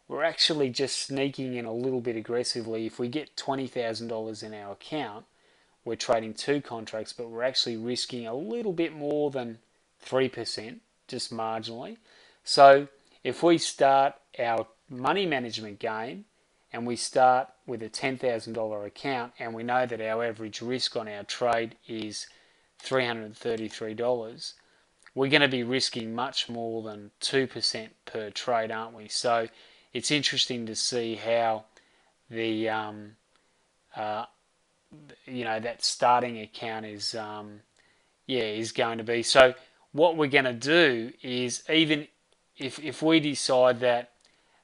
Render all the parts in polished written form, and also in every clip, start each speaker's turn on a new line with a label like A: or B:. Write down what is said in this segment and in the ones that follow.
A: we're actually just sneaking in a little bit aggressively. If we get $20,000 in our account, we're trading two contracts, but we're actually risking a little bit more than 3%, just marginally. So if we start our money management game and we start with a $10,000 account and we know that our average risk on our trade is $333, we're going to be risking much more than 2% per trade, aren't we? So it's interesting to see how the uh, that starting account is going to be. So what we're going to do is, even if we decide that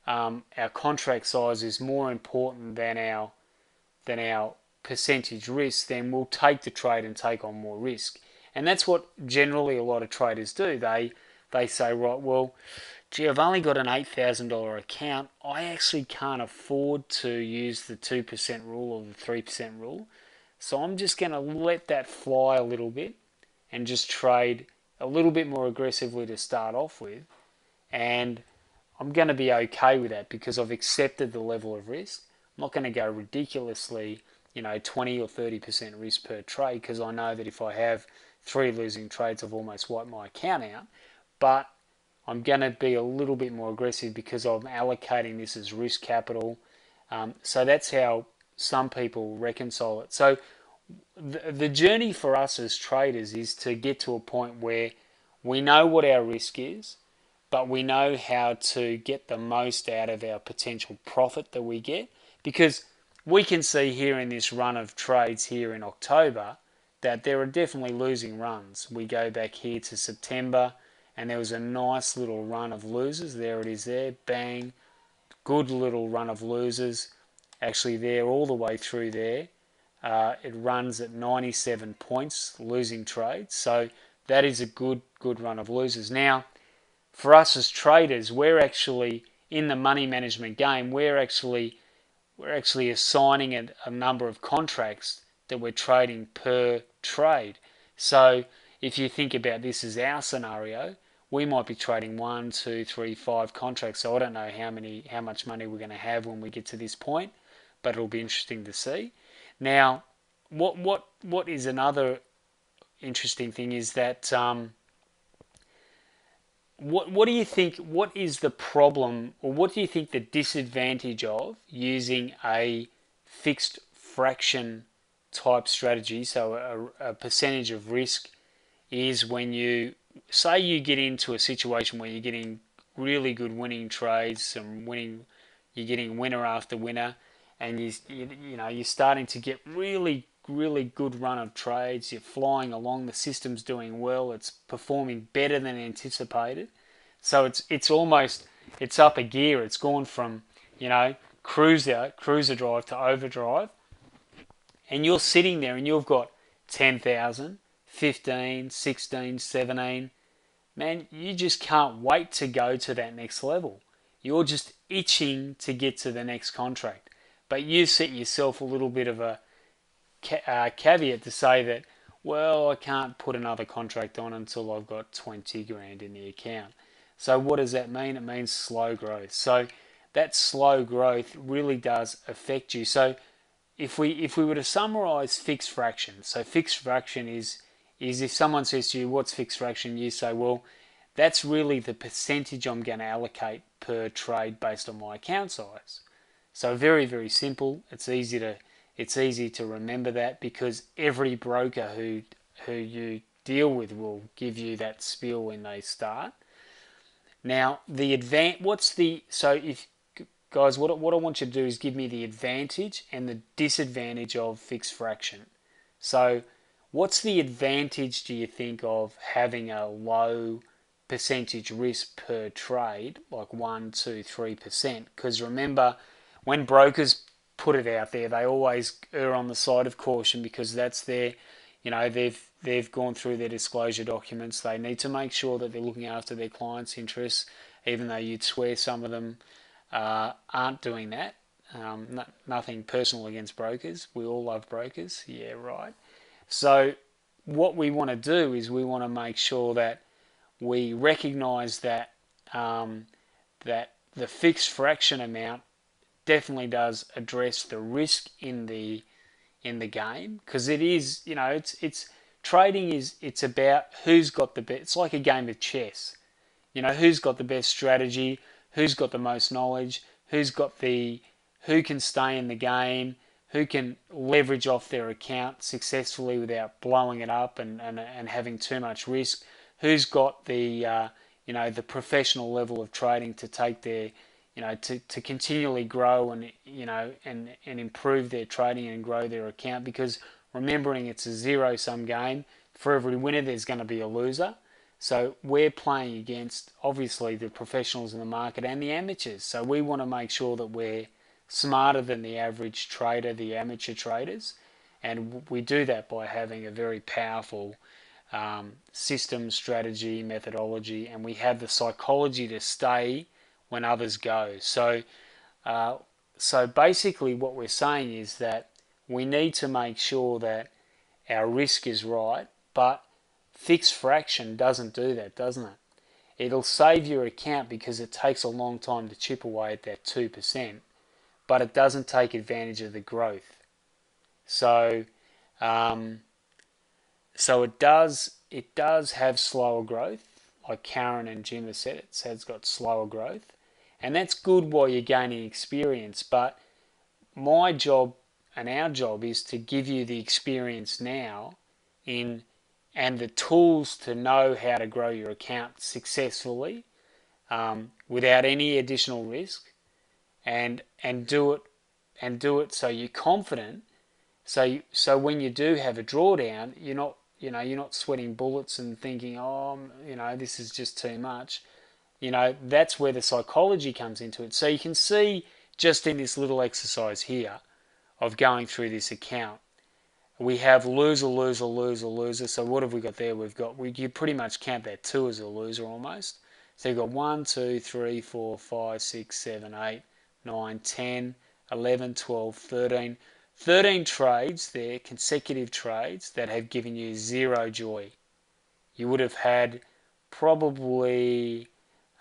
A: our contract size is more important than our percentage risk, then we'll take the trade and take on more risk. And that's what generally a lot of traders do. They say, right, well, gee, I've only got an $8,000 account. I actually can't afford to use the 2% rule or the 3% rule. So I'm just going to let that fly a little bit and just trade a little bit more aggressively to start off with. And I'm going to be okay with that because I've accepted the level of risk. I'm not going to go ridiculously, 20 or 30% risk per trade, because I know that if I have three losing trades, I've almost wiped my account out. But I'm going to be a little bit more aggressive because I'm allocating this as risk capital. So that's how some people reconcile it. So the journey for us as traders is to get to a point where we know what our risk is, but we know how to get the most out of our potential profit that we get. Because we can see here in this run of trades here in October that there are definitely losing runs. We go back here to September and there was a nice little run of losers. There it is there, bang, good little run of losers. Actually there all the way through there. It runs at 97 points, losing trades. So that is a good run of losers. Now, for us as traders, we're actually in the money management game. We're actually assigning a number of contracts that we're trading per trade. So if you think about this as our scenario, we might be trading 1, 2, 3, 5 contracts. So I don't know how much money we're going to have when we get to this point, but it'll be interesting to see. Now, what is another interesting thing is that what do you think? What is the problem, or what do you think the disadvantage of using a fixed fraction type strategy? So a percentage of risk is when you say you get into a situation where you're getting really good winning trades, you're getting winner after winner, and you're starting to get really good run of trades. You're flying along, the system's doing well, it's performing better than anticipated. So it's up a gear. It's gone from cruiser drive to overdrive, and you're sitting there and you've got 10,000, 15, 16, 17. Man, you just can't wait to go to that next level. You're just itching to get to the next contract. But you set yourself a little bit of a caveat to say that, well, I can't put another contract on until I've got 20 grand in the account. So what does that mean? It means slow growth. So that slow growth really does affect you. So if we were to summarize fixed fraction, so fixed fraction is if someone says to you, what's fixed fraction? You say, well, that's really the percentage I'm going to allocate per trade based on my account size. So very, very simple. It's easy to remember that, because every broker who you deal with will give you that spiel when they start. Now, if guys, what I want you to do is give me the advantage and the disadvantage of fixed fraction. So, what's the advantage, do you think, of having a low percentage risk per trade, like 1, 2, 3%? Because remember, when brokers put it out there, they always err on the side of caution, because that's their, they've gone through their disclosure documents. They need to make sure that they're looking after their clients' interests, even though you'd swear some of them aren't doing that. Nothing personal against brokers. We all love brokers. Yeah, right. So what we want to do is we want to make sure that we recognise that that the fixed fraction amount definitely does address the risk in the game, because it is, it's trading is, it's about who's got the best. It's like a game of chess. Who's got the best strategy, who's got the most knowledge, who can stay in the game, who can leverage off their account successfully without blowing it up and having too much risk, who's got the professional level of trading to take their, to continually grow and improve their trading and grow their account, because remembering it's a zero-sum game. For every winner there's going to be a loser. So we're playing against, obviously, the professionals in the market and the amateurs. So we want to make sure that we're smarter than the average trader, the amateur traders. And we do that by having a very powerful system, strategy, methodology, and we have the psychology to stay when others go. So basically what we're saying is that we need to make sure that our risk is right, but fixed fraction doesn't do that, doesn't it? It'll save your account because it takes a long time to chip away at that 2%, but it doesn't take advantage of the growth. So, so it does have slower growth, like Karen and Jim have said. It has got slower growth, and that's good while you're gaining experience. But my job and our job is to give you the experience now in and the tools to know how to grow your account successfully without any additional risk, and do it so you're confident. So when you do have a drawdown, you're not sweating bullets and thinking, oh, this is just too much. That's where the psychology comes into it. So you can see just in this little exercise here of going through this account, we have loser, loser, loser, loser. So what have we got there? You pretty much count that 2 as a loser almost. So you've got 1, 2, 3, 4, 5, 6, 7, 8, 9, 10, 11, 12, 13. 13 trades there, consecutive trades, that have given you zero joy. You would have had probably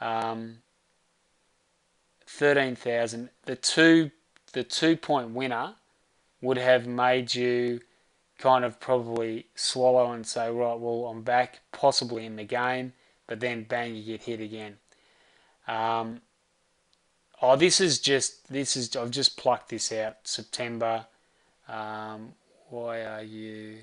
A: 13,000. The 2-point winner would have made you kind of probably swallow and say, right, well, I'm back, possibly in the game, but then bang, you get hit again. I've just plucked this out, September. Why are you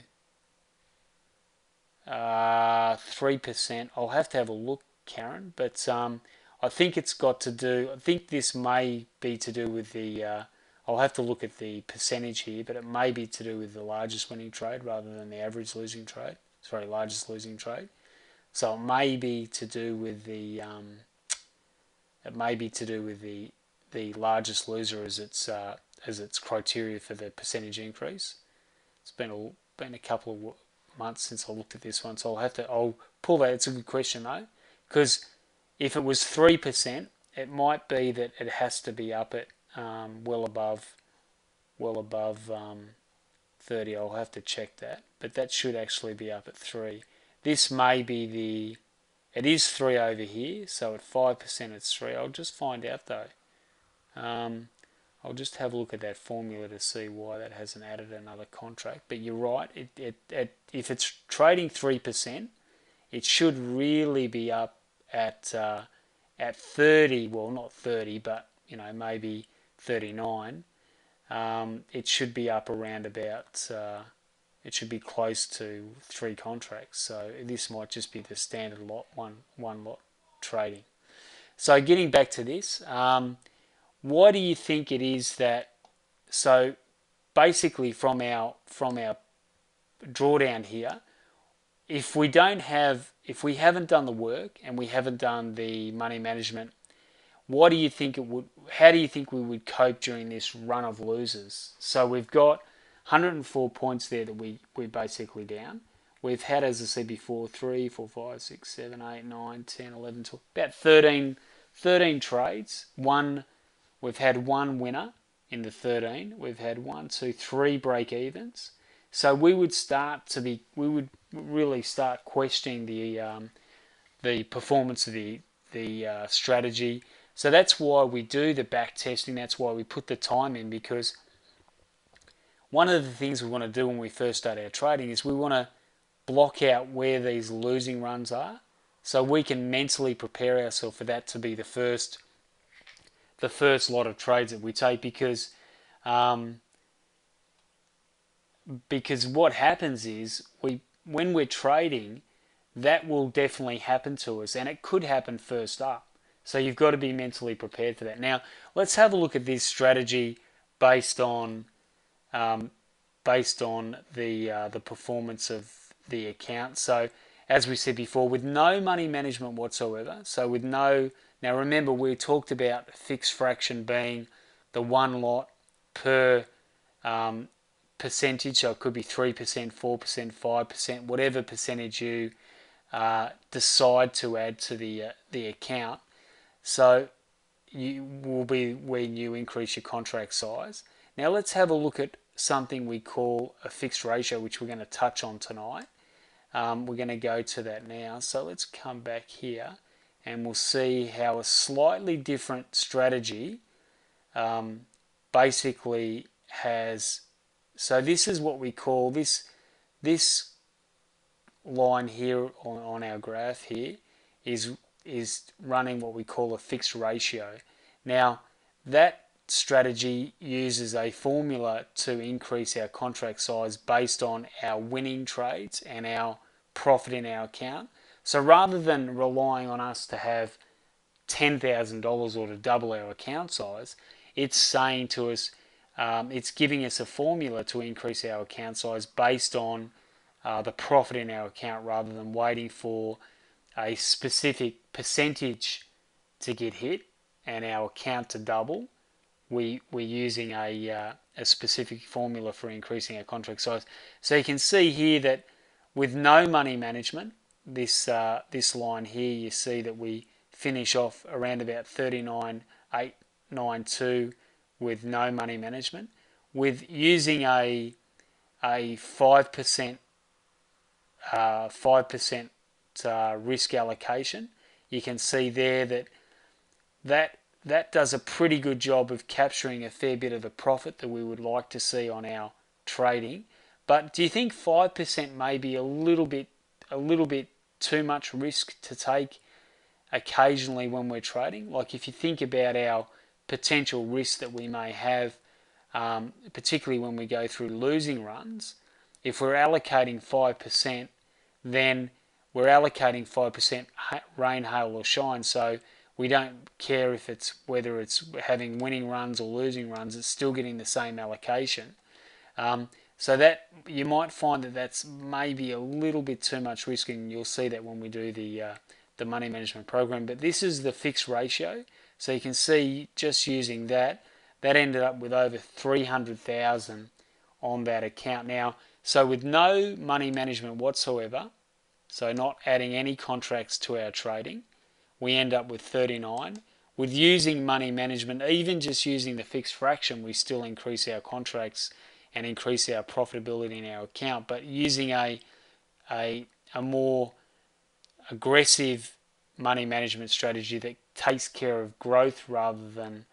A: 3%? I'll have to have a look, Karen, but I think it's got to do, I think this may be to do with the, I'll have to look at the percentage here, but it may be to do with the largest winning trade rather than the average losing trade. Sorry, largest losing trade. So it may be to do with the the largest loser as its criteria for the percentage increase. It's been a couple of months since I looked at this one, so I'll pull that. It's a good question though, because if it was 3%, it might be that it has to be up at well above 30. I'll have to check that, but that should actually be up at 3. This may be it is 3 over here, so at 5% it's 3. I'll just find out though. I'll just have a look at that formula to see why that hasn't added another contract. But you're right, if it's trading 3%, it should really be up at 30. Well, not 30, but maybe 39. It should be up around about. It should be close to 3 contracts. So this might just be the standard lot, one lot trading. So getting back to this, why do you think it is that? So basically, from our drawdown here, if we haven't done the work and we haven't done the money management, how do you think we would cope during this run of losers? So we've got 104 points there that we're basically down. We've had, as I said before, 3, 4, 5, 6, 7, 8, 9, 10, 11, 12, about 13 trades. We've had 1 winner in the 13. We've had 1, 2, 3 break evens. So we would really start questioning the performance of the strategy. So that's why we do the back testing, that's why we put the time in, because one of the things we want to do when we first start our trading is we want to block out where these losing runs are, so we can mentally prepare ourselves for that to be the first lot of trades that we take, because what happens is when we're trading, that will definitely happen to us, and it could happen first up. So you've got to be mentally prepared for that. Now let's have a look at this strategy based on um, the performance of the account. So as we said before, with no money management whatsoever, so with no, now remember we talked about fixed fraction being the one lot per percentage, so it could be 3%, 4%, 5%, whatever percentage you decide to add to the account. So you will be when you increase your contract size. Now let's have a look at something we call a fixed ratio, which we're going to touch on tonight. We're going to go to that now. So let's come back here and we'll see how a slightly different strategy basically has. So this is what we call this line here on our graph here is running what we call a fixed ratio. Now that strategy uses a formula to increase our contract size based on our winning trades and our profit in our account. So rather than relying on us to have $10,000 or to double our account size, it's saying to us, it's giving us a formula to increase our account size based on the profit in our account, rather than waiting for a specific percentage to get hit and our account to double. We're using a specific formula for increasing our contract size. So you can see here that with no money management, this line here, you see that we finish off around about 39,892 with no money management. With using a 5% risk allocation, you can see there that does a pretty good job of capturing a fair bit of the profit that we would like to see on our trading. But do you think 5% may be a little bit too much risk to take occasionally when we're trading? Like if you think about our potential risk that we may have, particularly when we go through losing runs, if we're allocating 5%, then we're allocating 5% rain, hail or shine. So we don't care if whether it's having winning runs or losing runs, it's still getting the same allocation. So that you might find that that's maybe a little bit too much risk, and you'll see that when we do the money management program. But this is the fixed ratio, so you can see just using that ended up with over 300,000 on that account. Now, so with no money management whatsoever, so not adding any contracts to our trading, we end up with 39. With using money management, even just using the fixed fraction, we still increase our contracts and increase our profitability in our account. But using a more aggressive money management strategy that takes care of growth rather than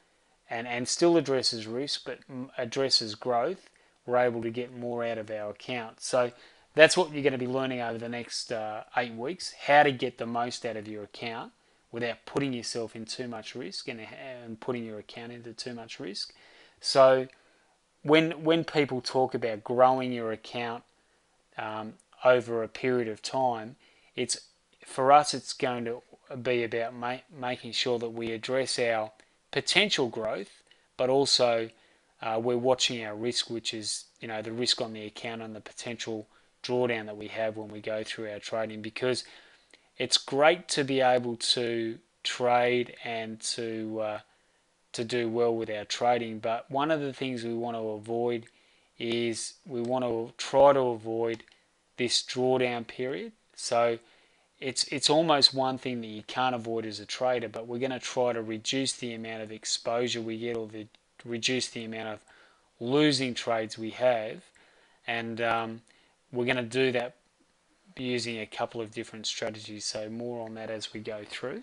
A: and still addresses risk but addresses growth, we're able to get more out of our account. So that's what you're going to be learning over the next 8 weeks, how to get the most out of your account without putting yourself in too much risk and putting your account into too much risk. So when people talk about growing your account over a period of time, for us it's going to be about making sure that we address our potential growth, but also we're watching our risk, which is the risk on the account and the potential drawdown that we have when we go through our trading. Because it's great to be able to trade and to do well with our trading, but one of the things we want to avoid is we want to try to avoid this drawdown period. So it's almost one thing that you can't avoid as a trader, but we're going to try to reduce the amount of exposure we get, or reduce the amount of losing trades we have, and we're going to do that using a couple of different strategies. So more on that as we go through.